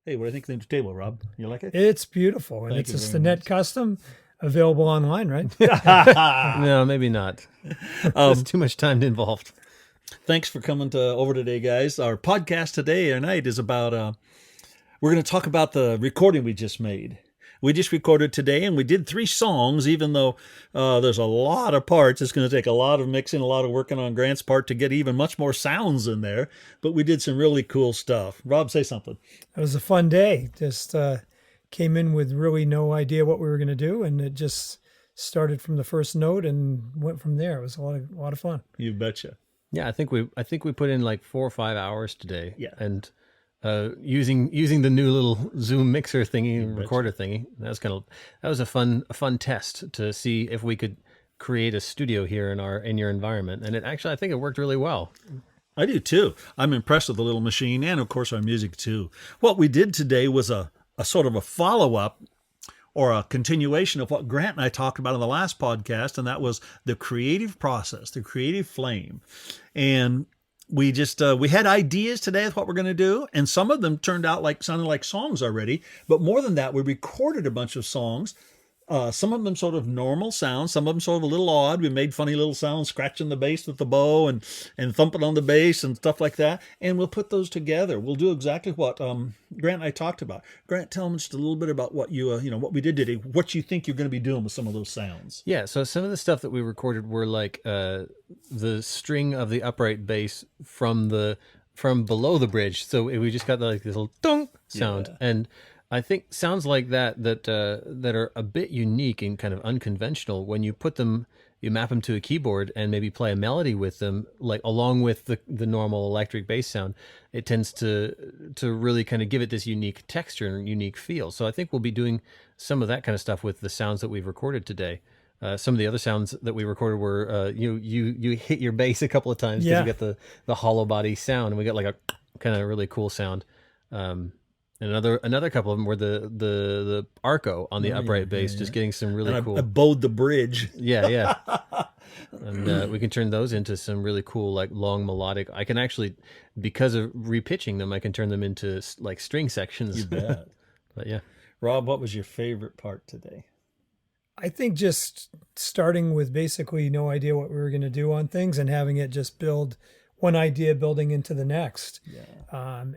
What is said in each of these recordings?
Hey, what do you think of the new table, Rob? You like it? It's beautiful, and Thank it's you a very Stinnett much. custom, available online, right? No, maybe not. There's too much time involved. Thanks for coming over today, guys. Our podcast today or night is about we're going to talk about the recording we just made. We just recorded today, and we did 3 songs. Even though there's a lot of parts, it's going to take a lot of mixing, a lot of working on Grant's part to get even much more sounds in there. But we did some really cool stuff. Rob, say something. It was a fun day. Just came in with really no idea what we were going to do, and it just started from the first note and went from there. It was a lot of fun. You betcha. Yeah, I think we put in like 4 or 5 hours today. Yeah. And using the new little Zoom mixer thingy, recorder thingy. That was a fun test to see if we could create a studio here in your environment. And I think it worked really well. I do too. I'm impressed with the little machine and, of course, our music too. What we did today was a sort of a follow up or a continuation of what Grant and I talked about in the last podcast, and that was the creative process, the creative flame. And we just we had ideas today of what we're going to do, and some of them turned out sounded like songs already. But more than that, we recorded a bunch of songs. Some of them sort of normal sounds, some of them sort of a little odd. We made funny little sounds, scratching the bass with the bow and thumping on the bass and stuff like that. And we'll put those together. We'll do exactly what Grant and I talked about. Grant, tell them just a little bit about what you what we did today. What you think you're going to be doing with some of those sounds. Yeah, so some of the stuff that we recorded were like the string of the upright bass from below the bridge. So we just got like this little dong sound, and I think sounds like that are a bit unique and kind of unconventional. When you put them, you map them to a keyboard and maybe play a melody with them, like along with the normal electric bass sound. It tends to really kind of give it this unique texture and unique feel. So I think we'll be doing some of that kind of stuff with the sounds that we've recorded today. Some of the other sounds that we recorded were you hit your bass a couple of times because you get the hollow body sound, and we got like a kind of really cool sound. And another couple of them were the arco on the upright bass, just getting some really cool. I bowed the bridge. Yeah. And we can turn those into some really cool, like long melodic. I can actually, because of repitching them, I can turn them into like string sections. You bet. But yeah. Rob, what was your favorite part today? I think just starting with basically no idea what we were going to do on things and having it just build one idea building into the next. Yeah.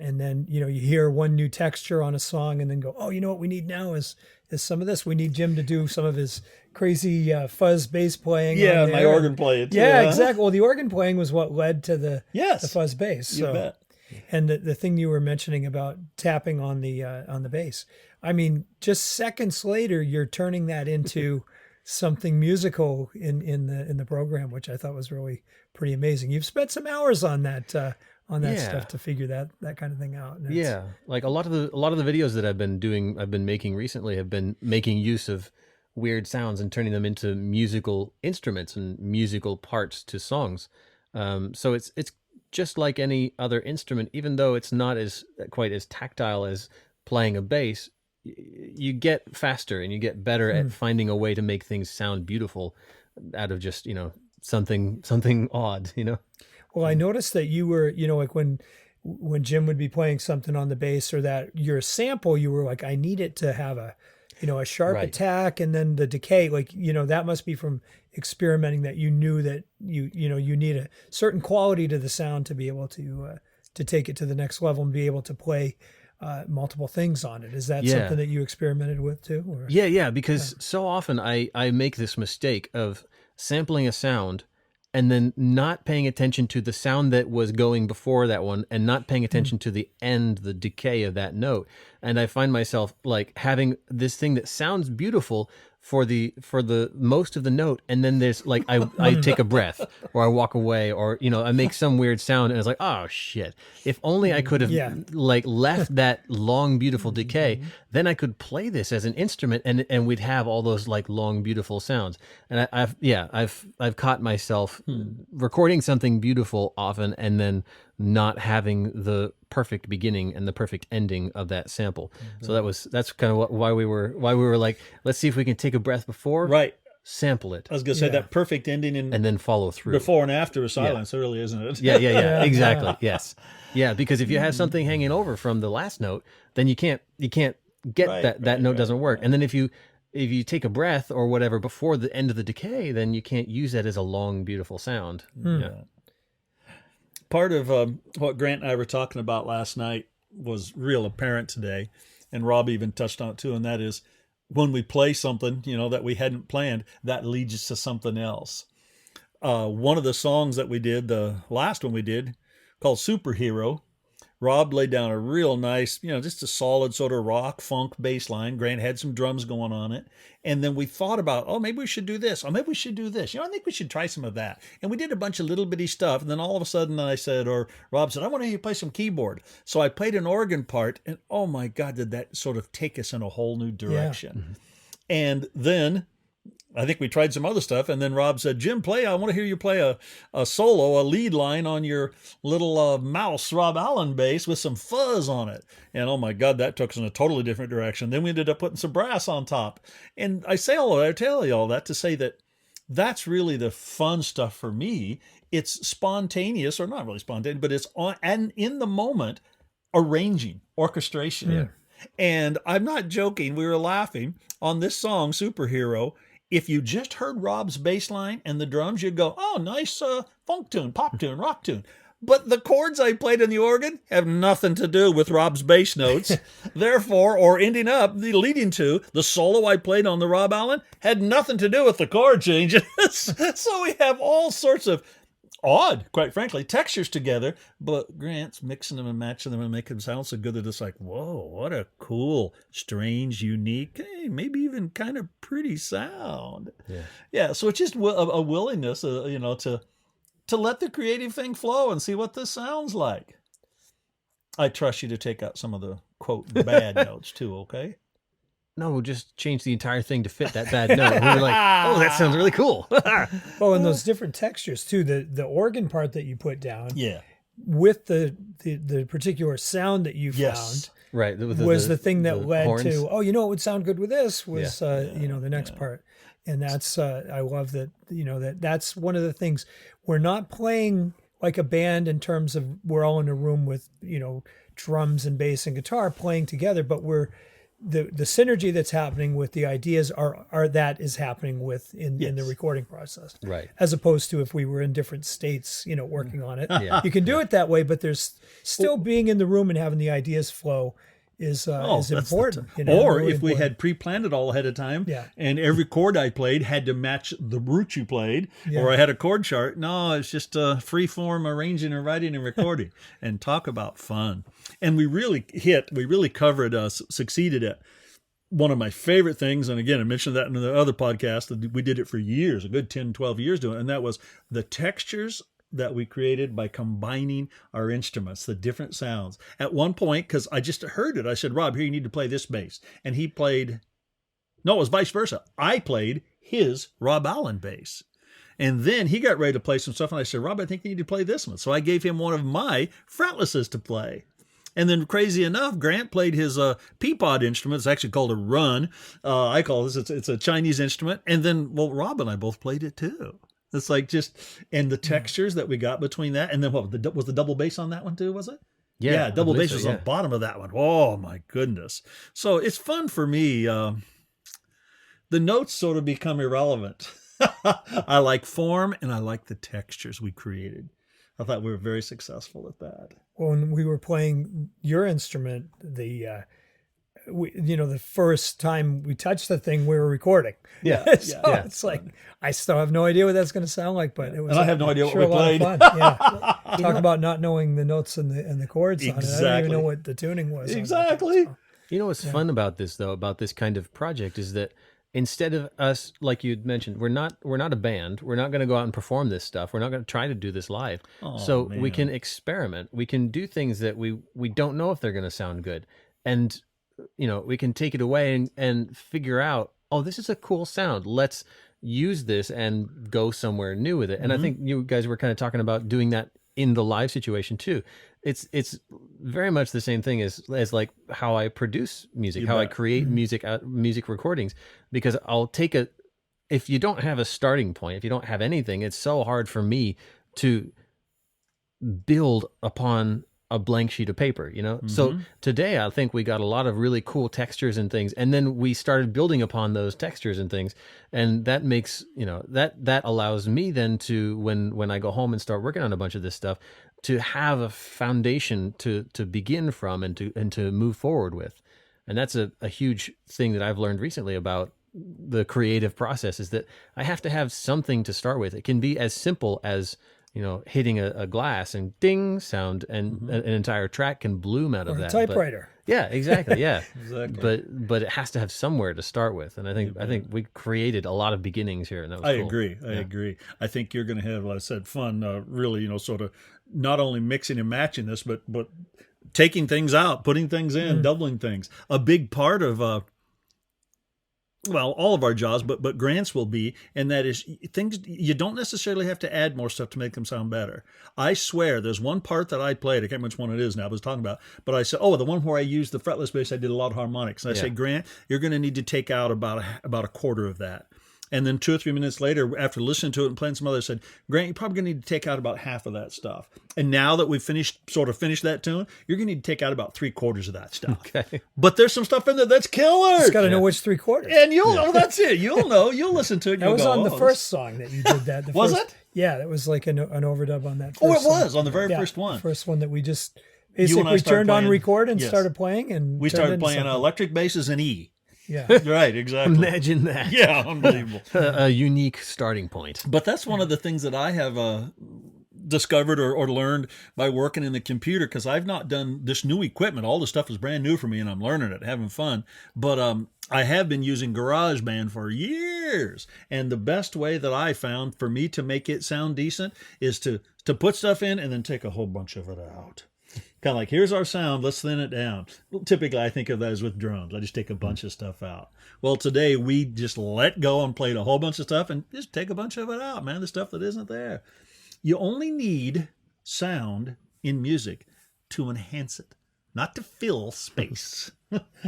And then, you hear one new texture on a song and then go, oh, what we need now is some of this. We need Jim to do some of his crazy fuzz bass playing. Yeah, my organ playing too. Yeah, exactly. Well, the organ playing was what led to the fuzz bass. You bet. And the thing you were mentioning about tapping on the bass, I mean, just seconds later, you're turning that into something musical in the program, which I thought was really pretty amazing. You've spent some hours on that stuff to figure that kind of thing out. And yeah, like a lot of the videos that I've been making recently have been making use of weird sounds and turning them into musical instruments and musical parts to songs. So it's just like any other instrument, even though it's not quite as tactile as playing a bass. You get faster and you get better at finding a way to make things sound beautiful out of just something odd. Well, I noticed that you were like when Jim would be playing something on the bass or that your sample, you were like, I need it to have a sharp attack and then the decay, that must be from experimenting, that you knew that you need a certain quality to the sound to be able to take it to the next level and be able to play multiple things on it. Is that something that you experimented with too? Or? Yeah, because so often I make this mistake of sampling a sound and then not paying attention to the sound that was going before that one and not paying attention to the end, the decay of that note. And I find myself like having this thing that sounds beautiful for the most of the note, and then there's like I take a breath or I walk away or I make some weird sound and it's like, oh shit, if only I could have like left that long beautiful decay, then I could play this as an instrument and we'd have all those like long beautiful sounds. And I've caught myself recording something beautiful often and then not having the perfect beginning and the perfect ending of that sample. So that's kind of why we were like, let's see if we can take a breath before, sample it. I was gonna say that perfect ending and then follow through. Before and after is silence, really, isn't it? Yeah, exactly. Yes. Yeah, because if you have something hanging over from the last note, then you can't get that note doesn't work. And then if you take a breath or whatever before the end of the decay, then you can't use that as a long, beautiful sound. Yeah. Part of what Grant and I were talking about last night was real apparent today, and Rob even touched on it too, and that is when we play something, that we hadn't planned, that leads us to something else. One of the songs that we did, the last one we did, called Superhero, Rob laid down a real nice, just a solid sort of rock, funk bass line. Grant had some drums going on it. And then we thought about, maybe we should do this. Maybe we should do this. I think we should try some of that. And we did a bunch of little bitty stuff. And then all of a sudden I said, or Rob said, I want to hear you play some keyboard. So I played an organ part, and oh my God, did that sort of take us in a whole new direction. Yeah. And then I think we tried some other stuff, and then Rob said, Jim, I want to hear you play a solo, a lead line on your little mouse Rob Allen bass with some fuzz on it. And oh my God, that took us in a totally different direction. Then we ended up putting some brass on top. And I tell you all that to say that that's really the fun stuff for me. It's spontaneous, or not really spontaneous, but it's on and in the moment arranging, orchestration. Yeah. And I'm not joking. We were laughing on this song, Superhero. If you just heard Rob's bass line and the drums, you'd go, oh, nice funk tune, pop tune, rock tune. But the chords I played on the organ have nothing to do with Rob's bass notes. Therefore, or leading to, the solo I played on the Rob Allen had nothing to do with the chord changes. So we have all sorts of odd, quite frankly, textures together, but Grant's mixing them and matching them and making them sound so good that it's like, whoa, what a cool, strange, unique, maybe even kind of pretty sound. Yeah. So it's just a willingness, to let the creative thing flow and see what this sounds like. I trust you to take out some of the quote bad notes too. Okay. No, we'll just change the entire thing to fit that bad note. And we were like, oh, that sounds really cool. Oh, and those different textures too. The organ part that you put down, with the particular sound that you found, right, was the thing that led horns. to, it would sound good with this. Was the next part, and that's I love that. That's one of the things. We're not playing like a band in terms of we're all in a room with drums and bass and guitar playing together, but we're the synergy that's happening with the ideas are that is happening with in the recording process, right? As opposed to if we were in different states, working on it. You can do it that way, but there's still being in the room and having the ideas flow is important. Or really if we had pre-planned it all ahead of time, and every chord I played had to match the root you played, or I had a chord chart. No, it's just free form arranging and writing and recording. And talk about fun. And we really covered, succeeded at one of my favorite things. And again, I mentioned that in the other podcast. We did it for years, a good 10, 12 years doing it. And that was the textures that we created by combining our instruments, the different sounds. At one point, because I just heard it, I said, Rob, here, you need to play this bass. And he played, no, it was vice versa. I played his Rob Allen bass. And then he got ready to play some stuff, and I said, Rob, I think you need to play this one. So I gave him one of my fretlesses to play. And then, crazy enough, Grant played his peapod instrument. It's actually called a run. I call this, it's a Chinese instrument. And then, Rob and I both played it too. It's like and the textures that we got between that. And then was the double bass on that one too, was it? Yeah, double bass was on the bottom of that one. Oh, my goodness. So it's fun for me. The notes sort of become irrelevant. I like form and I like the textures we created. I thought we were very successful at that. When we were playing your instrument, the first time we touched the thing, we were recording. It's like, I still have no idea what that's going to sound like, but it was. And I have no idea what we played. A lot of fun. Yeah. Talk about not knowing the notes and the chords on it. I don't even know what the tuning was. Exactly. What's fun about this though, about this kind of project is that instead of us, like you'd mentioned, we're not a band. We're not going to go out and perform this stuff. We're not going to try to do this live. We can experiment. We can do things that we don't know if they're going to sound good. And we can take it away and figure out, this is a cool sound. Let's use this and go somewhere new with it. And I think you guys were kind of talking about doing that in the live situation too. It's very much the same thing as like how I produce music, I create music recordings, because I'll take if you don't have a starting point, if you don't have anything, it's so hard for me to build upon a blank sheet of paper, you know? Mm-hmm. So today I think we got a lot of really cool textures and things. And then we started building upon those textures and things. And that makes, you know, that allows me then to, when I go home and start working on a bunch of this stuff, to have a foundation to begin from and to move forward with. And that's a huge thing that I've learned recently about the creative process, is that I have to have something to start with. It can be as simple as, you know, hitting a glass and ding sound, and an entire track can bloom out of that. A typewriter. Yeah, exactly. Yeah, Exactly. But it has to have somewhere to start with, and I think we created a lot of beginnings here, and that was I cool. agree. I agree. I think you're going to have, like I said, fun. Really, you know, sort of not only mixing and matching this, but taking things out, putting things in, doubling things. A big part of all of our jobs, but Grant's will be, and that is things you don't necessarily have to add more stuff to make them sound better. I swear, there's one part that I played, I can't remember which one it is now, I was talking about, but I said, the one where I used the fretless bass, I did a lot of harmonics. And I say, Grant, you're going to need to take out about a quarter of that. And then 2 or 3 minutes later, after listening to it and playing some others, I said, Grant, you're probably going to need to take out about half of that stuff. And now that we've finished that tune, you're going to need to take out about 3/4 of that stuff. Okay. But there's some stuff in there that's killer. Just got to know which 3/4. And you'll know, that's it. You'll know. You'll listen to it. And That was go, on the first song that you did that. Was it? Yeah, that was like an overdub on that first Oh, it song. was on the very Yeah, first one. The first one that we just You and I basically started turned on playing- record and yes. started playing. And We turned started into playing something. electric basses in E. Yeah. Right, exactly. Imagine that. Yeah, unbelievable. A unique starting point. But that's one of the things that I have discovered or learned by working in the computer, because I've not done this new equipment. All the stuff is brand new for me, and I'm learning it, having fun. But I have been using GarageBand for years, and the best way that I found for me to make it sound decent is to put stuff in and then take a whole bunch of it out. Kind of like, here's our sound, let's thin it down. Typically, I think of that as with drums. I just take a bunch of stuff out. Well, today we just let go and played a whole bunch of stuff and just take a bunch of it out, man, the stuff that isn't there. You only need sound in music to enhance it, not to fill space.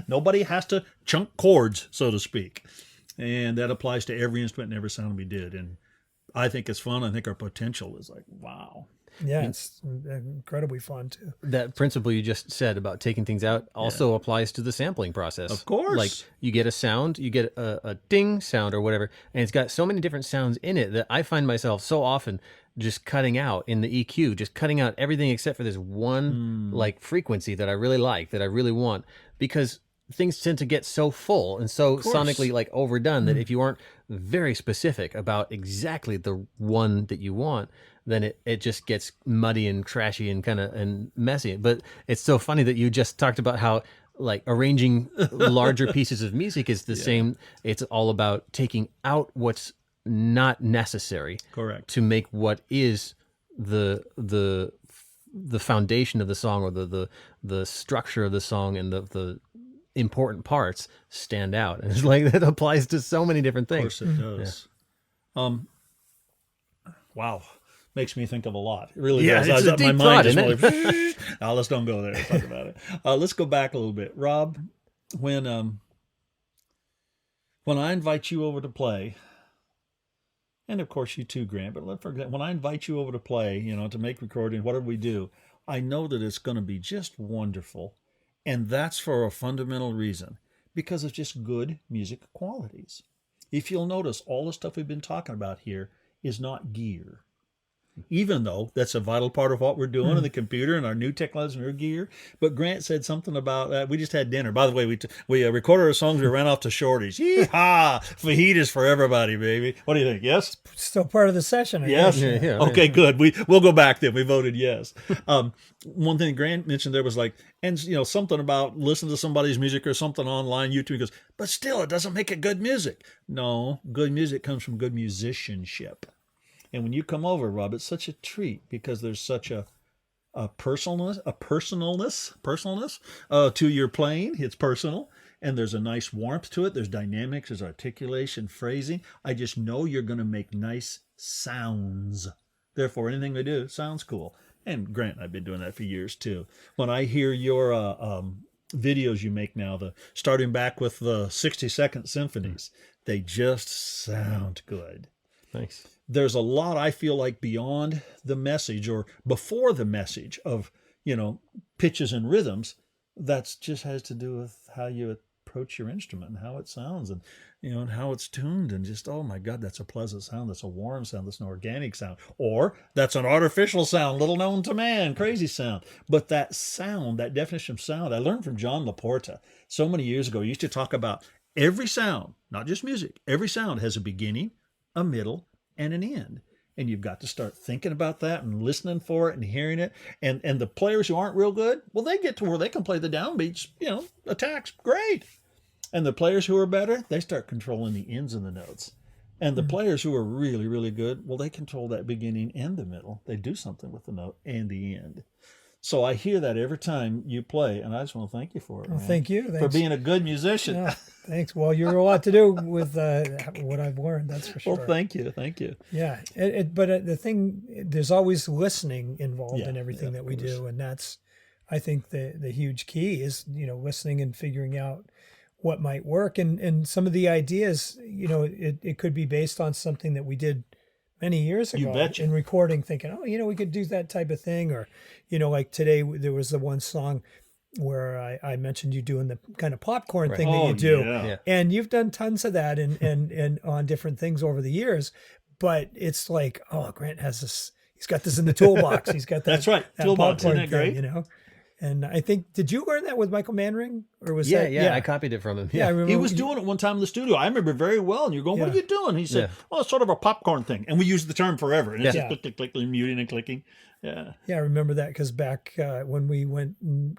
Nobody has to chunk chords, so to speak. And that applies to every instrument and every sound we did. And I think it's fun. I think our potential is like, wow. Yeah, it's incredibly fun too. That principle you just said about taking things out also applies to the sampling process. Of course. Like, you get a sound, you get a ding sound or whatever, and it's got so many different sounds in it that I find myself so often just cutting out in the EQ, just cutting out everything except for this one like frequency that I really like, that I really want, because things tend to get so full and so sonically like overdone that if you aren't very specific about exactly the one that you want, then it just gets muddy and trashy and kind of and messy. But it's so funny that you just talked about how like arranging larger pieces of music is the same. It's all about taking out what's not necessary. Correct. To make what is the foundation of the song, or the structure of the song, and the important parts stand out. And it's like that applies to so many different Of things. course it does. Wow. Makes me think of a lot. It really Yeah, does. it's a My deep mind thought, just isn't went, now let's don't go there. Let's talk about it. Let's go back a little bit. Rob, when I invite you over to play, and of course you too, Grant, but for example, when I invite you over to play, to make recording, whatever we do, I know that it's going to be just wonderful. And that's for a fundamental reason, because of just good music qualities. If you'll notice, all the stuff we've been talking about here is not gear. Even though that's a vital part of what we're doing in the computer and our new technology and gear. But Grant said something about, we just had dinner. By the way, we recorded our songs, we ran off to Shorty's. Yee-haw! Fajitas for everybody, baby. What do you think? Yes? Still part of the session. I Yes? guess. Yeah. Okay, good. We'll go back then. We voted yes. One thing Grant mentioned there was like, and something about listening to somebody's music or something online, YouTube. He goes, but still, it doesn't make it good music. No, good music comes from good musicianship. And when you come over, Rob, it's such a treat because there's such a personalness to your playing. It's personal, and there's a nice warmth to it. There's dynamics, there's articulation, phrasing. I just know you're going to make nice sounds. Therefore, anything we do sounds cool. And Grant and I've been doing that for years too. When I hear your videos you make now, starting back with the 60-second symphonies, they just sound good. Thanks. There's a lot, I feel like, beyond the message or before the message of, pitches and rhythms. That's just has to do with how you approach your instrument and how it sounds, and and how it's tuned, and just, oh my God, that's a pleasant sound, that's a warm sound, that's an organic sound, or that's an artificial sound, little known to man, crazy sound. But that sound, that definition of sound, I learned from John Laporta so many years ago. He used to talk about every sound, not just music, every sound has a beginning, a middle, and an end. And you've got to start thinking about that and listening for it and hearing it. And the players who aren't real good, well, they get to where they can play the downbeats, attacks, great. And the players who are better, they start controlling the ends of the notes. And the players who are really, really good, well, they control that beginning and the middle. They do something with the note and the end. So I hear that every time you play, and I just want to thank you for it. Well, thank you. Thanks. For being a good musician. Yeah, thanks. Well, you're a lot to do with what I've learned, that's for sure. Well, thank you. Thank you. Yeah. But the thing, there's always listening involved in everything that we do. And that's, I think, the huge key is, listening and figuring out what might work. And some of the ideas, it could be based on something that we did many years ago in recording, thinking, we could do that type of thing. Or, like today, there was the one song where I mentioned you doing the kind of popcorn thing that you do. Yeah. And you've done tons of that and on different things over the years. But it's like, Grant has this, he's got this in the toolbox. He's got that. That's right. That Toolbox, popcorn isn't that great? thing, And I think, did you learn that with Michael Manring? Or was Yeah, that? yeah, I copied it from him. Yeah, I remember He was doing it one time in the studio. I remember very well. And you're going, what are you doing? He said, well, it's sort of a popcorn thing. And we used the term forever. And it's just click, click, click, muting and clicking. Yeah. Yeah, I remember that because back when we went and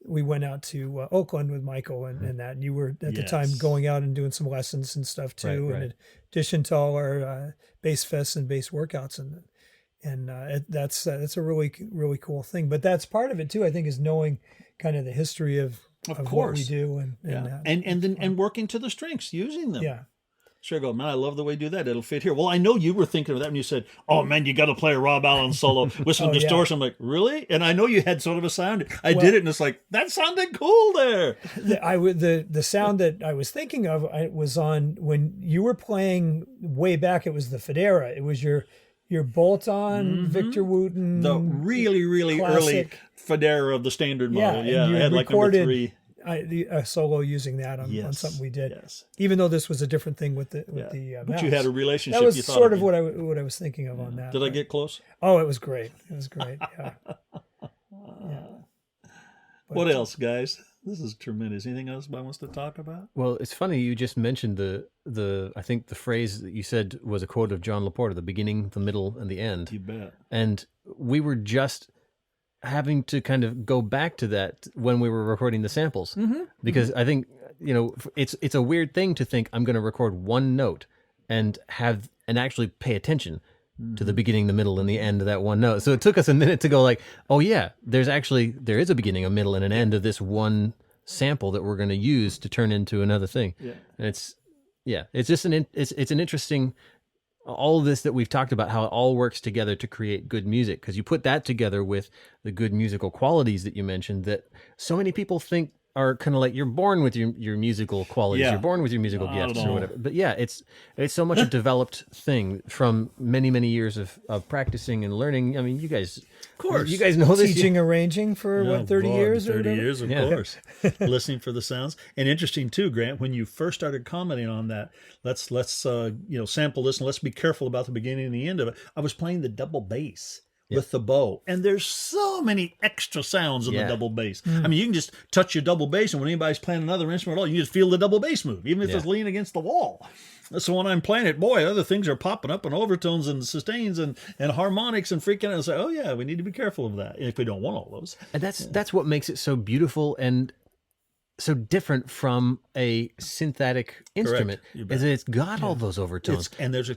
we went out to Oakland with Michael and that. And you were at the time going out and doing some lessons and stuff too, Right. in addition to all our bass fests and bass workouts. And that's a really, really cool thing. But that's part of it too, I think, is knowing kind of the history of what we do and working to the strengths, using them. Yeah. Sure, go, man, I love the way you do that. It'll fit here. Well, I know you were thinking of that when you said, oh, man, you got to play a Rob Allen solo with some distortion. I'm like, really? And I know you had sort of a sound. I did it, and it's like, that sounded cool there. The sound that I was thinking of was on when you were playing way back. It was the Federa. It was your bolt-on Victor Wooten. The really, really classic. early Federa of the standard model. Yeah, and you I had like number 3. A solo using that on something we did. Yes. Even though this was a different thing with the but mouse. you had a relationship. That was you thought sort of me. what I was thinking of on that. Did I get close? Oh, it was great. It was great. Yeah. What else, guys? This is tremendous. Anything else I wants to talk about? Well, it's funny you just mentioned the I think the phrase that you said was a quote of John Laporta: the beginning, the middle, and the end. You bet. And we were just having to kind of go back to that when we were recording the samples, because I think it's a weird thing to think I'm going to record one note and actually pay attention to the beginning, the middle, and the end of that one note. So it took us a minute to go like, oh yeah, there is a beginning, a middle, and an end of this one sample that we're going to use to turn into another thing. Yeah. And it's just it's an interesting, all of this that we've talked about, how it all works together to create good music. Because you put that together with the good musical qualities that you mentioned that so many people think are kind of like you're born with your musical qualities, you're born with your musical gifts or whatever. But yeah, it's so much a developed thing from many, many years of practicing and learning. I mean, you guys, of course, you guys know this. Teaching arraying for 30 years? 30 years, of course. Listening for the sounds. And interesting too, Grant, when you first started commenting on that, let's sample this and let's be careful about the beginning and the end of it. I was playing the double bass with the bow, and there's so many extra sounds in the double bass. I mean, you can just touch your double bass, and when anybody's playing another instrument at all, you just feel the double bass move, even if it's leaning against the wall. So when I'm playing it, boy, other things are popping up, and overtones and sustains and harmonics and freaking out. And say, oh yeah, we need to be careful of that if we don't want all those. And that's what makes it so beautiful and so different from a synthetic instrument, is that it's got all those overtones, and there's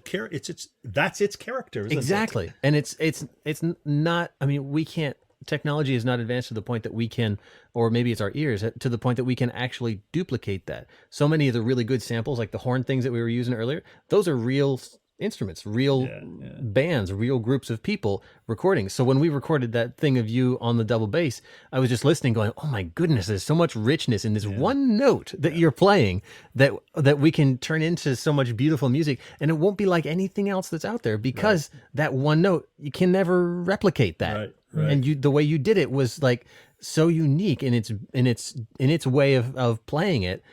that's its character, isn't exactly. it? And it's not. I mean, we can't. Technology is not advanced to the point that we can, or maybe it's our ears, to the point that we can actually duplicate that. So many of the really good samples, like the horn things that we were using earlier, those are real instruments, real bands, real groups of people recording. So when we recorded that thing of you on the double bass, I was just listening going, oh my goodness, there's so much richness in this one note that you're playing that we can turn into so much beautiful music, and it won't be like anything else that's out there because that one note, you can never replicate that. And the way you did it was like so unique in its way of playing it,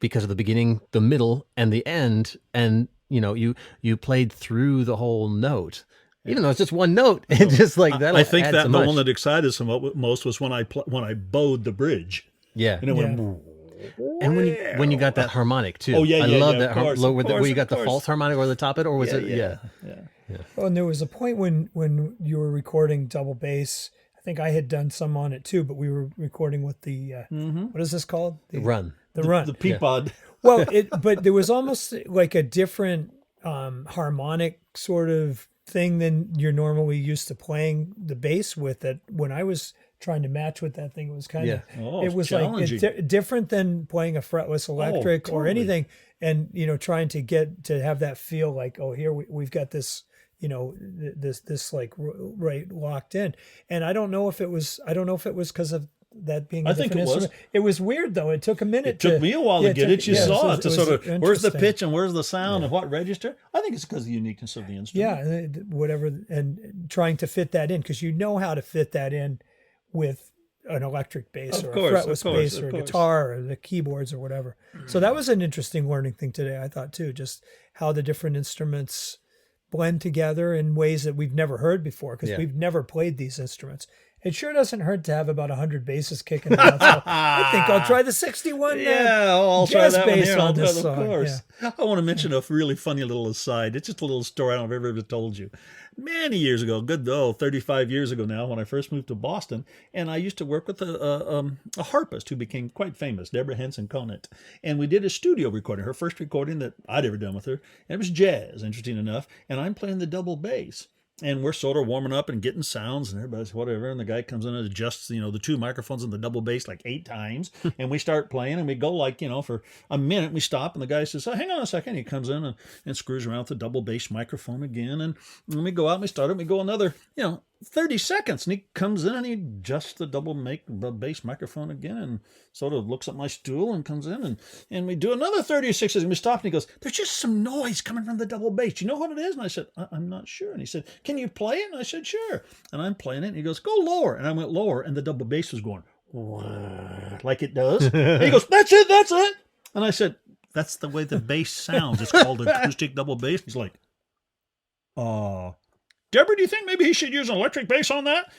because of the beginning, the middle, and the end. And you played through the whole note, even though it's just one note. And just like that, I think that the one that excited us most was when I bowed the bridge. Yeah, and it went. And when you got that harmonic too. Oh yeah, I love that. Where you got the false harmonic over the top of it, or was it? Yeah. Well, and there was a point when you were recording double bass. I think I had done some on it too, but we were recording with the what is this called? The run. The run. The Peapod. Well, but there was almost like a different harmonic sort of thing than you're normally used to playing the bass with. It when I was trying to match with that thing, it was kind of it was like different than playing a fretless electric or anything, and trying to get to have that feel like, oh, here we've got this, this like right locked in. And I don't know if it was because of that being a different instrument. It was weird though. It took a minute. It took me a while to get it. You saw it to sort of where's the pitch and where's the sound and what register. I think it's because of the uniqueness of the instrument. Yeah, whatever, and trying to fit that in, because you know how to fit that in with an electric bass or a fretless bass or a guitar or the keyboards or whatever. So that was an interesting learning thing today, I thought too, just how the different instruments blend together in ways that we've never heard before, because we've never played these instruments. It sure doesn't hurt to have about 100 basses kicking out. So I think I'll try the 61 I'll jazz try that bass one on here. this Of song. course. Yeah. I want to mention a really funny little aside. It's just a little story I don't know if I've ever told you. Many years ago, 35 years ago now, when I first moved to Boston, and I used to work with a harpist who became quite famous, Deborah Henson Conant. And we did a studio recording, her first recording that I'd ever done with her. And it was jazz, interesting enough. And I'm playing the double bass. And we're sort of warming up and getting sounds, and everybody's whatever. And the guy comes in and adjusts, the two microphones and the double bass like 8 times. And we start playing, and we go like, for a minute. We stop, and the guy says, "Oh, hang on a second." He comes in and screws around with the double bass microphone again. And when we go out and we start it, we go another, 30 seconds. And he comes in and he adjusts the double bass microphone again and sort of looks at my stool and comes in and we do another 30 seconds. And we stop and he goes, "There's just some noise coming from the double bass. Do you know what it is?" And I said, "I'm not sure." And he said, "Can you play it?" And I said, "Sure." And I'm playing it. And he goes, "Go lower." And I went lower, and the double bass was going like it does. And he goes, "That's it, that's it." And I said, "That's the way the bass sounds. It's called acoustic double bass." He's like, "Deborah, do you think maybe he should use an electric bass on that?"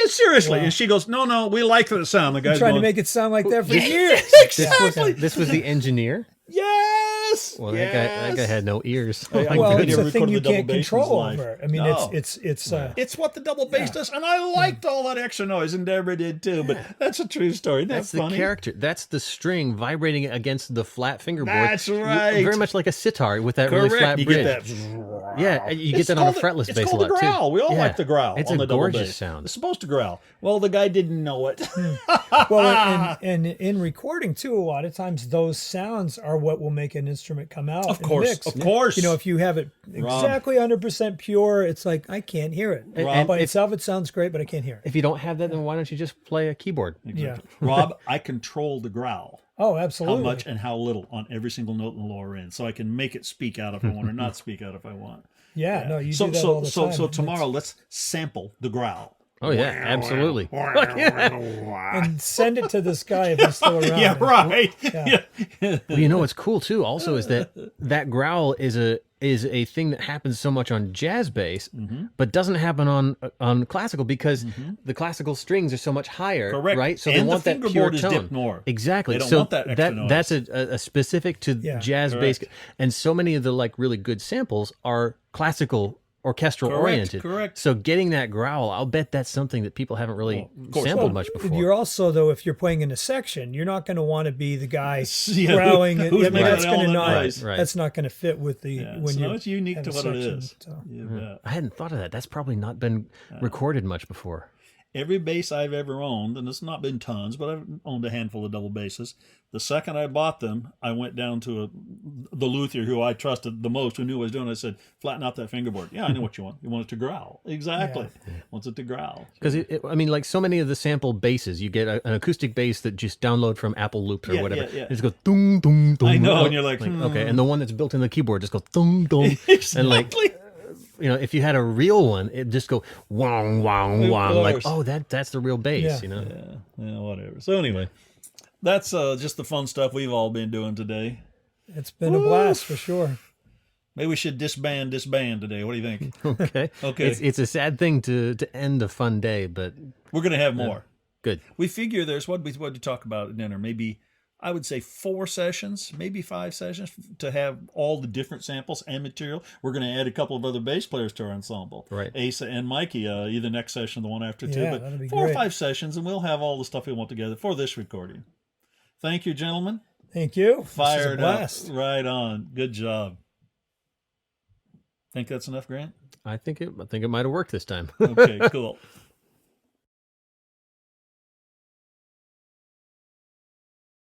Seriously. Wow. And she goes, no, we like the sound. The guy's trying to make it sound like that for years. Exactly. This was the engineer? Yes. Well, that guy had no ears. Well, it's a thing you can't control over. I mean, it's what the double bass does, and I liked all that extra noise, and Deborah did too. But that's a true story. That's the character. That's the string vibrating against the flat fingerboard. That's right. Very much like a sitar with that really flat bridge. Get that. Yeah, you get that on a fretless bass a lot too. It's called the growl. We all like the growl. It's on a the double gorgeous bass. sound. It's supposed to growl. Well, the guy didn't know it. Well, and in recording too, a lot of times those sounds are what will make an instrument come out. Of course. If you have it exactly 100% pure, it's like, I can't hear it. And by itself, it sounds great, but I can't hear it. If you don't have that, then why don't you just play a keyboard? Exactly. Yeah. Rob, I control the growl. Oh, absolutely. How much and how little on every single note in the lower end, so I can make it speak out if I want or not speak out if I want. Yeah. No, you do that all the time. So tomorrow, let's sample the growl. Oh yeah, absolutely. And send it to this guy if he's still around. Yeah, right. Yeah. Well, what's cool too also is that growl is a thing that happens so much on jazz bass, but doesn't happen on classical, because the classical strings are so much higher. Correct. Right? So and they want the that pure fingerboard is tone. dipped more. Exactly. They don't so want that extra noise. That's a specific to jazz bass, and so many of the like really good samples are classical orchestral oriented. Correct. So getting that growl, I'll bet that's something that people haven't really sampled much before. You're also, though, if you're playing in a section, you're not going to want to be the guy growling. That's going to not. That's not going to fit with the when you're. It's unique to what it is. So. I hadn't thought of that. That's probably not been recorded much before. Every bass I've ever owned, and it's not been tons, but I've owned a handful of double basses. The second I bought them, I went down to the luthier who I trusted the most, who knew what I was doing. I said, "Flatten out that fingerboard." "Yeah, I know what you want. You want it to growl." Exactly. Yeah. Wants it to growl. Because, like so many of the sample basses, you get an acoustic bass that just download from Apple Loops or whatever. Yeah. It just goes, dum, dum, dum. I know, and you're like okay. And the one that's built in the keyboard just goes, dum, dum. Exactly. And like, if you had a real one, it'd just go wong wong Of wong, like, course. oh, that's the real bass, Yeah. Yeah, whatever. So anyway, that's just the fun stuff we've all been doing today. It's been a blast for sure. Maybe we should disband today. What do you think? Okay. Okay. It's a sad thing to end a fun day, but We're going to have more. good. We figure there's what we talk about at dinner. Maybe I would say 4 sessions, maybe 5 sessions to have all the different samples and material. We're going to add a couple of other bass players to our ensemble, Right. Asa and Mikey. Either next session, or the one after too. Yeah, But that'd be 4 or great. 5 sessions, and we'll have all the stuff we want together for this recording. Thank you, gentlemen. Thank you. Fired This is a up. blast. Right on. Good job. Think that's enough, Grant? I think it might have worked this time. Okay, cool.